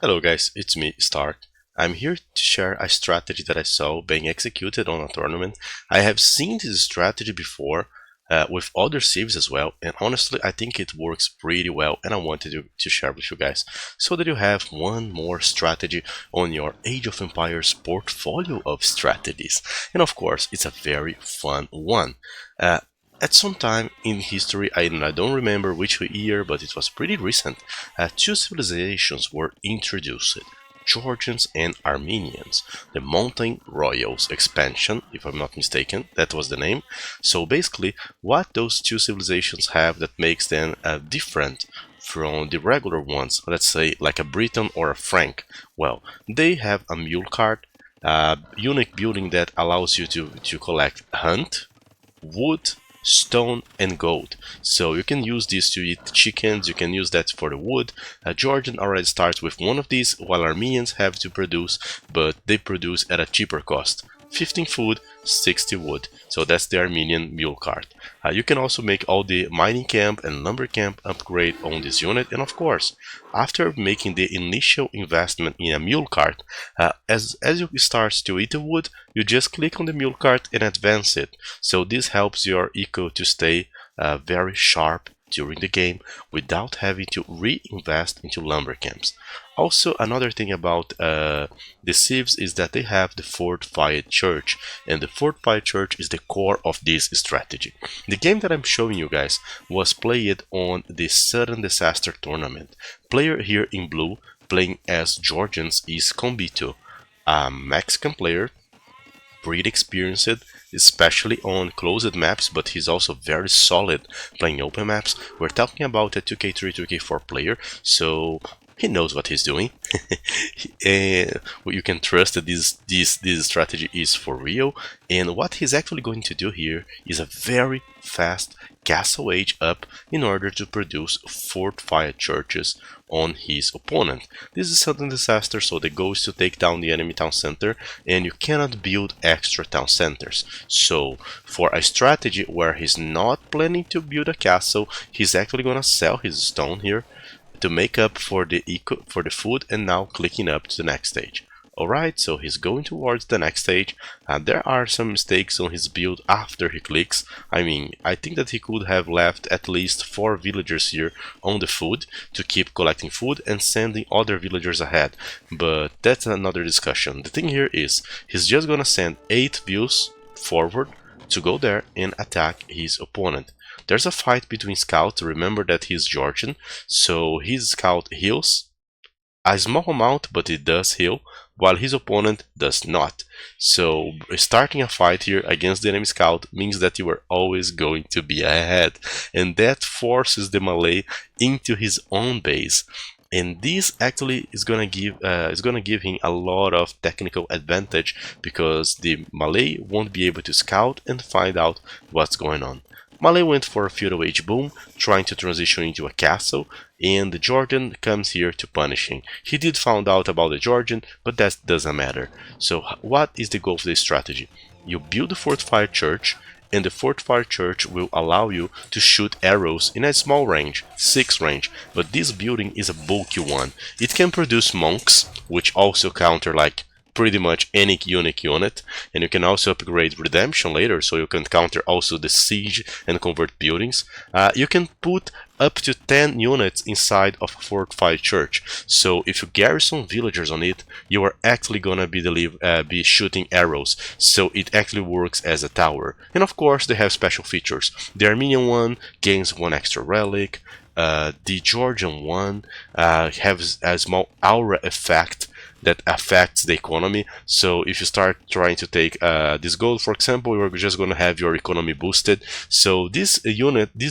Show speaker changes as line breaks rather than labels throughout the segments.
Hello guys, it's me, Stark. I'm here to share a strategy that I saw being executed on a tournament. I have seen this strategy before with other civs as well, and honestly I think it works pretty well and I wanted to share with you guys so that you have one more strategy on your Age of Empires portfolio of strategies. And of course, it's a very fun one. Uh, at some time in history, I don't remember which year, but it was pretty recent, two civilizations were introduced. Georgians and Armenians, the Mountain Royals expansion, if I'm not mistaken, that was the name. So basically, what those two civilizations have that makes them different from the regular ones, let's say like a Briton or a Frank, well, they have a mule cart, a unique building that allows you to collect hunt, wood, stone, and gold. So you can use these to eat chickens, you can use that for the wood. Georgian already starts with one of these, while Armenians have to produce, but they produce at a cheaper cost. 15 food, 60 wood. So that's the Armenian mule cart. You can also make all the mining camp and lumber camp upgrade on this unit, and of course, after making the initial investment in a mule cart, as you start to eat the wood, you just click on the mule cart and advance it. So this helps your eco to stay very sharp during the game without having to reinvest into lumber camps. Also, another thing about the civs is that they have the Fortified Church, and the Fortified Church is the core of this strategy. The game that I'm showing you guys was played on the Sudden Disaster tournament. Player here in blue playing as Georgians is Combito, a Mexican player, pretty experienced, especially on closed maps, but he's also very solid playing open maps. We're talking about a 2k3, 2k4 player, so he knows what he's doing. And you can trust that this strategy is for real. And what he's actually going to do here is a very fast castle age up in order to produce fortified churches on his opponent. This is sudden disaster, so the goal is to take down the enemy town center, and you cannot build extra town centers. So for a strategy where he's not planning to build a castle, he's actually gonna sell his stone here to make up for the food, and now clicking up to the next stage. Alright, so he's going towards the next stage. There are some mistakes on his build after he clicks. I mean, I think that he could have left at least 4 villagers here on the food to keep collecting food and sending other villagers ahead. But that's another discussion. The thing here is, he's just gonna send 8 views forward to go there and attack his opponent. There's a fight between scouts. Remember that he's Georgian, so his scout heals a small amount, but it does heal, while his opponent does not. So starting a fight here against the enemy scout means that you are always going to be ahead, and that forces the Malay into his own base. And this actually is gonna give him a lot of technical advantage, because the Malay won't be able to scout and find out what's going on. Malay went for a feudal age boom, trying to transition into a castle, and the Georgian comes here to punish him. He did find out about the Georgian, but that doesn't matter. So what is the goal of this strategy? You build a fortified church, and the fortified church will allow you to shoot arrows in a small range, 6 range, but this building is a bulky one. It can produce monks, which also counter like pretty much any unique unit, and you can also upgrade redemption later, so you can counter also the siege and convert buildings. You can put up to 10 units inside of a fortified church, so if you garrison villagers on it, you are actually gonna be shooting arrows, so it actually works as a tower. And of course they have special features. The Armenian one gains 1 extra relic, the Georgian one has a small aura effect that affects the economy. So if you start trying to take this gold, for example, you're just going to have your economy boosted. So this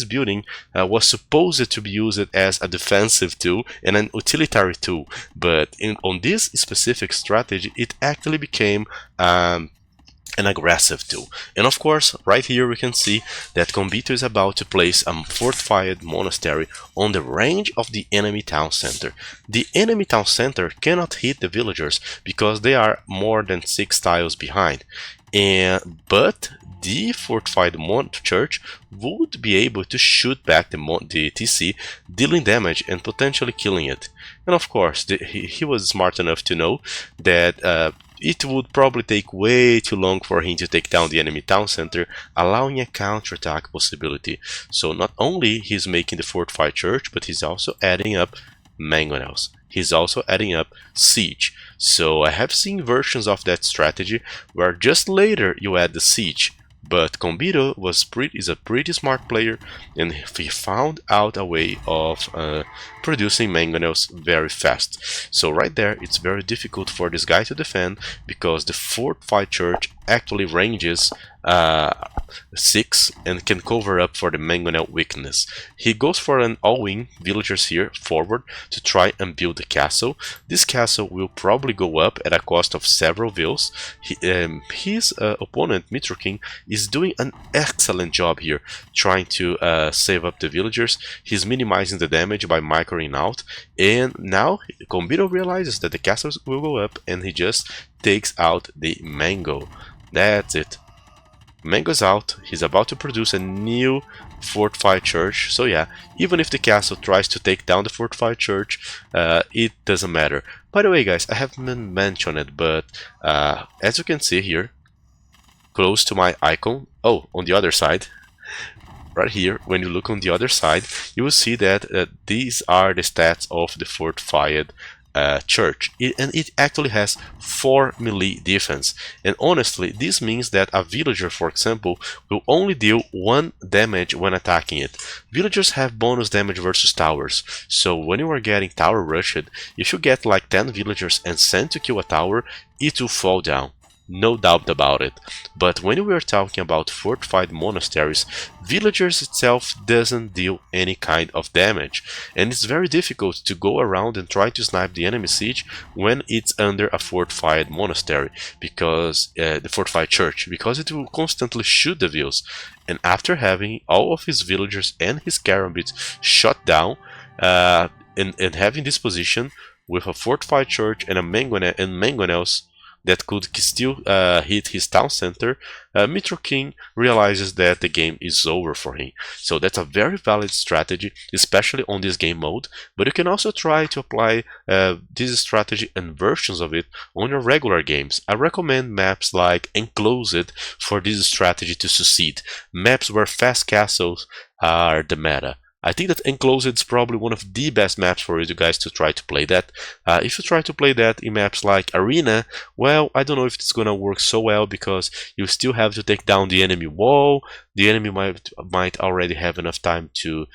building was supposed to be used as a defensive tool and an utilitarian tool, but on this specific strategy, it actually became and aggressive too. And of course, right here we can see that Kombito is about to place a fortified monastery on the range of the enemy town center. The enemy town center cannot hit the villagers because they are more than 6 tiles behind. But the fortified church would be able to shoot back the TC, dealing damage and potentially killing it. And of course, he was smart enough to know that it would probably take way too long for him to take down the enemy town center, allowing a counterattack possibility. So not only he's making the fortified church, but he's also adding up mangonels. He's also adding up siege. So I have seen versions of that strategy where just later you add the siege. But Kombito is a pretty smart player, and he found out a way of producing mangonels very fast. So right there, it's very difficult for this guy to defend because the fortified church actually ranges 6 and can cover up for the mangonel weakness. He goes for an all-in villagers here forward to try and build the castle. This castle will probably go up at a cost of several vills. His opponent, Mitroking, is doing an excellent job here trying to save up the villagers. He's minimizing the damage by microing out, and now Kombito realizes that the castle will go up and he just takes out the mango. That's it. Mango's out. He's about to produce a new fortified church. So yeah, even if the castle tries to take down the fortified church, it doesn't matter. By the way, guys, I haven't mentioned it, but as you can see here, close to my icon, oh, on the other side, right here, when you look on the other side, you will see that these are the stats of the fortified church, and it actually has 4 melee defense. And honestly, this means that a villager, for example, will only deal 1 damage when attacking it. Villagers have bonus damage versus towers, so when you are getting tower rushed, if you get like 10 villagers and send to kill a tower, it will fall down. No doubt about it. But when we are talking about fortified monasteries, villagers itself doesn't deal any kind of damage, and it's very difficult to go around and try to snipe the enemy siege when it's under a fortified monastery, because the fortified church, because it will constantly shoot the vills. And after having all of his villagers and his karambits shot down, and having this position with a fortified church and a mangonels that could still hit his town center, Mitroking realizes that the game is over for him. So that's a very valid strategy, especially on this game mode, but you can also try to apply this strategy and versions of it on your regular games. I recommend maps like Enclosed for this strategy to succeed, maps where fast castles are the meta. I think that Enclosed is probably one of the best maps for you guys to try to play that. If you try to play that in maps like Arena, well, I don't know if it's gonna work so well, because you still have to take down the enemy wall. The enemy might already have enough time to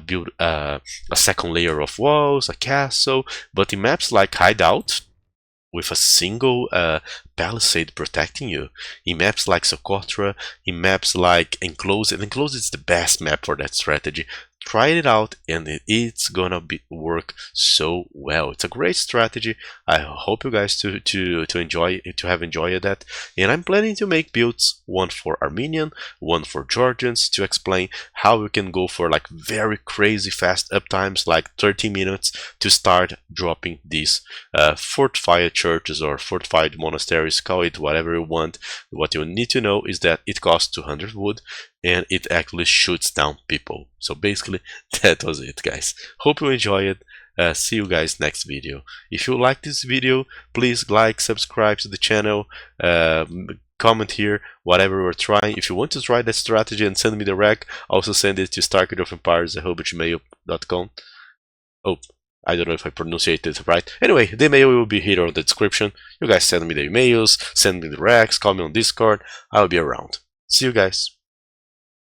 build a second layer of walls, a castle. But in maps like Hideout, with a single palisade protecting you, in maps like Socotra, in maps like Enclosed is the best map for that strategy. Try it out, and it's gonna work so well. It's a great strategy. I hope you guys to have enjoyed that. And I'm planning to make builds, one for Armenian, one for Georgians, to explain how we can go for like very crazy fast uptimes, like 30 minutes, to start dropping these fortified churches or fortified monasteries. Call it whatever you want. What you need to know is that it costs 200 wood, and it actually shoots down people. So basically, that was it, guys. Hope you enjoy it. See you guys next video. If you like this video, please like, subscribe to the channel, comment here whatever we're trying. If you want to try that strategy and send me the rec, also send it to starkidofempires@gmail.com. Oh, I don't know if I pronunciate it right. Anyway, the email will be here on the description. You guys send me the emails, send me the recs, call me on Discord. I'll be around. See you guys.